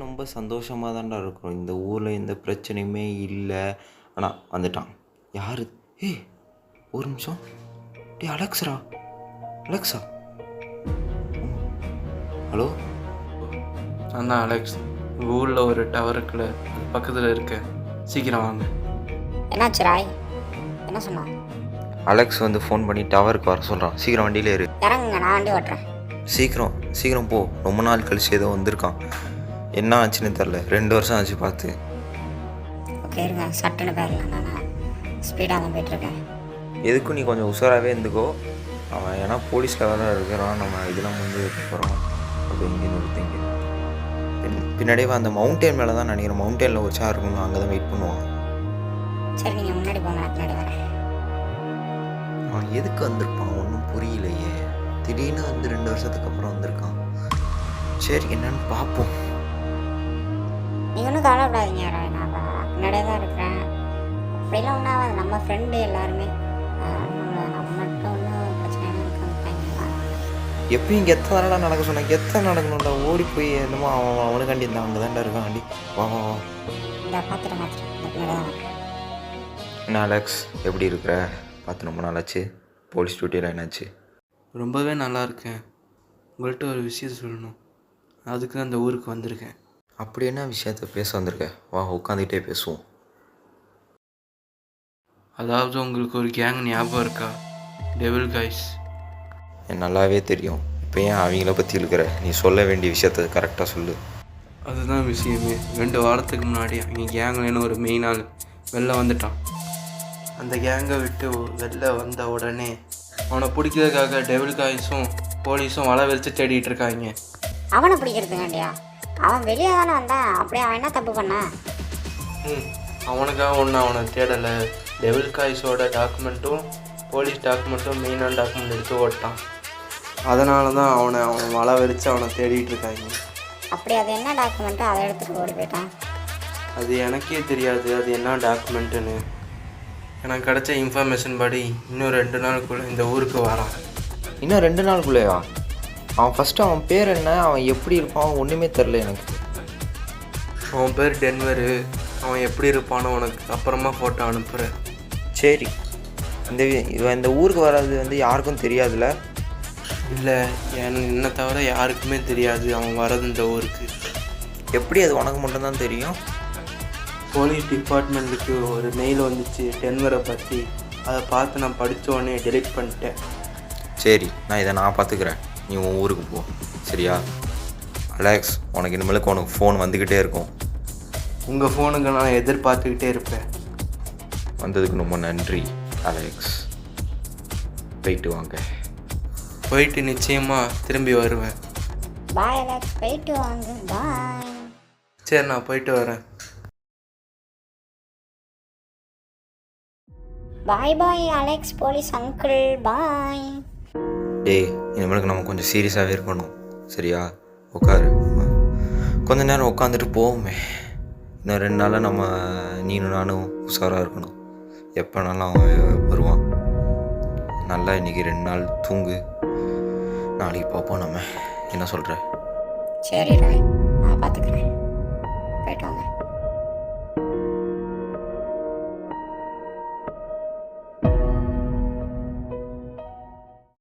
ரொம்ப சந்தோஷமாக தான்டா இருக்கிறோம். இந்த ஊரில் எந்த பிரச்சனையுமே இல்லை. ஆனால் வந்துட்டான். யார்? ஏய், ஒரு நிமிஷம். டேய் அலெக்ஸா. Alexa, hello. நான் தான் அலெக்ஸ். உங்கள் ஊரில் ஒரு டவருக்குள்ள பக்கத்தில் இருக்கேன். சீக்கிரம் வாங்க. என்னாச்சு ராய்? என்ன சொன்னா? அலெக்ஸ் வந்து ஃபோன் பண்ணி டவருக்கு வர சொல்கிறான். சீக்கிரம் வண்டியில் இரு. இறங்குங்க, நான் வண்டி ஓட்டுறேன். சீக்கிரம் போ. ரொம்ப நாள் கழிச்சு ஏதோ வந்திருக்கான். என்ன ஆச்சுன்னு தெரில. 2 வருஷம் ஆச்சு பார்த்து. ஓகே இருங்க, சட்டுன்னு போயிடலாம். நான் ஸ்பீடாக தான் போயிட்டுருக்கேன். எதுக்கும் நீ கொஞ்சம் உஷாராகவே இருந்துக்கோ. அவன் ஏன்னா போலீஸில் வேறு இருக்கிறான். நம்ம இதெல்லாம் வந்து போகிறோம் அப்படி இங்கே நிறுத்திங்க. பின்னாடியே அந்த மவுண்டெயின் மேலே தான் நினைக்கிறேன். மவுண்டெயினில் ஒரு சேர் இருக்கணும், அங்கே தான் வெயிட் பண்ணுவான். சரி நீங்கள் முன்னாடி போங்க, நான் பின்னாடி வரேன். அவன் எதுக்கு வந்திருப்பான் ஒன்றும் புரியலையே. திடீர்னு வந்து 2 வருஷத்துக்கு அப்புறம் வந்திருக்கான். சரி என்னன்னு பார்ப்போம். நீங்கள் ஒன்றும் கவலைப்படாதீங்க ராய், நான் பின்னாடியே தான் இருக்கிறேன். அப்படிலாம் ஒன்றாவது, நம்ம ஃப்ரெண்டு எல்லாருமே. நம்ம மட்டும் ஒன்றும் பிரச்சனை இருக்காங்க. எப்பயும் கெத்த தானடா நடக்க சொன்னேன். கெத்த நடக்கணும்டா. ஓடி போய் என்னமோ அவனுக்காண்டி இருந்தான். அங்கே தான்டா இருக்கான். வண்டி வா. இந்த பார்த்துட்டேன் இந்த பின்னாடி தான் வரேன். என்ன அலெக்ஸ், எப்படி இருக்கிற? பார்த்து ரொம்ப நாளாச்சு. போலீஸ் டியூட்டியில் என்னாச்சு? ரொம்பவே நல்லா இருக்கேன். உங்கள்கிட்ட ஒரு விஷயம் சொல்லணும். அதுக்கு தான் இந்த ஊருக்கு வந்திருக்கேன். அப்படி என்ன விஷயத்த பேச வந்திருக்க? வா உட்காந்துக்கிட்டே பேசுவோம். அதாவது உங்களுக்கு ஒரு கேங் ஞாபகம் இருக்கா? Devil guys. எனக்கு நல்லாவே தெரியும். இப்போ ஏன் அவங்கள பற்றி இருக்கிற? நீ சொல்ல வேண்டிய விஷயத்த கரெக்டாக சொல்லு. அதுதான் விஷயமே. 2 வாரத்துக்கு முன்னாடி அவங்க கேங்லேன்னு ஒரு மெயின் ஆள் வெளில வந்துட்டான். அந்த கேங்கை விட்டு வெளில வந்த உடனே அவனை பிடிக்கிறதுக்காக டெவில் காய்ஸும் போலீஸும் வலை விரித்து தேடிட்டு இருக்காங்க. அவனை பிடிக்கிறதுக்காண்டியா? அவன் வெளியே தானே வந்தான். அப்படியே அவன் என்ன தப்பு பண்ணான்? அவனுக்காக ஒன்று அவனை தேடலை. டெவில் காய்ஸோட டாக்குமெண்ட்டும் போலீஸ் டாக்குமெண்ட்டும் மெயினான டாக்குமெண்ட் எடுத்து ஓட்டான். அதனால தான் அவனை வலை விரித்து அவனை தேடிட்டு இருக்காங்க. அப்படி அது என்ன டாக்குமெண்ட்டோ அதை எடுத்துகிட்டு ஓடி போயிட்டான். அது எனக்கே தெரியாது அது என்ன டாக்குமெண்ட்டுன்னு. எனக்கு கிடைச்ச இன்ஃபர்மேஷன் படி இன்னும் 2 நாளுக்குள்ளே இந்த ஊருக்கு வரான். இன்னும் 2 நாளுக்குள்ளேயா? அவன் ஃபஸ்ட்டு அவன் பேர் என்ன, அவன் எப்படி இருப்பான், ஒன்றுமே தெரில எனக்கு. அவன் பேர் டென்வரு. அவன் எப்படி இருப்பானோ உனக்கு அப்புறமா ஃபோட்டோ அனுப்புகிறேன். சரி. இந்த ஊருக்கு வர்றது வந்து யாருக்கும் தெரியாதுல்ல? இல்லை, என்னை தவிர யாருக்குமே தெரியாது அவன் வர்றது இந்த ஊருக்கு. எப்படி அது உனக்கு மட்டும்தான் தெரியும்? போலீஸ் டிபார்ட்மெண்ட்டுக்கு ஒரு மெயில் வந்துச்சு டென்வரை பற்றி. அதை பார்த்து நான் படித்த உடனே டெலிட் பண்ணிட்டேன். சரி, இதை நான் பார்த்துக்கிறேன். நீ உன் ஊருக்கு போ, சரியா? அலெக்ஸ், உனக்கு இனிமேலுக்கு உனக்கு ஃபோன் வந்துக்கிட்டே இருக்கும். உங்கள் ஃபோனுக்கு நான் எதிர்பார்த்துக்கிட்டே இருப்பேன். வந்ததுக்கு ரொம்ப நன்றி அலெக்ஸ். போயிட்டு வாங்க. போயிட்டு நிச்சயமாக திரும்பி வருவேன். பாய் அலெக்ஸ், போயிட்டு வாங்க. பாய். சரி, நான் போயிட்டு வரேன். பாய் பாய் அலெக்ஸ் போலீஸ் அங்கிள், பாய். டேய், இனிமேலுக்கு நம்ம கொஞ்சம் சீரியஸாகவே இருக்கணும், சரியா? உட்காரு. கொஞ்ச நேரம் உட்காந்துட்டு போவோமே. இன்னும் 2 நாளில் நம்ம நீனும் நானும் உஷாராக இருக்கணும். எப்போனாலும் அவன் வருவான். நல்லா இன்றைக்கி 2 நாள் தூங்கு. நாளைக்கு பார்ப்போம் நம்ம. என்ன சொல்கிற? சரி ராய், நான் பார்த்துக்கிறேன். போயிட்டு வாங்க.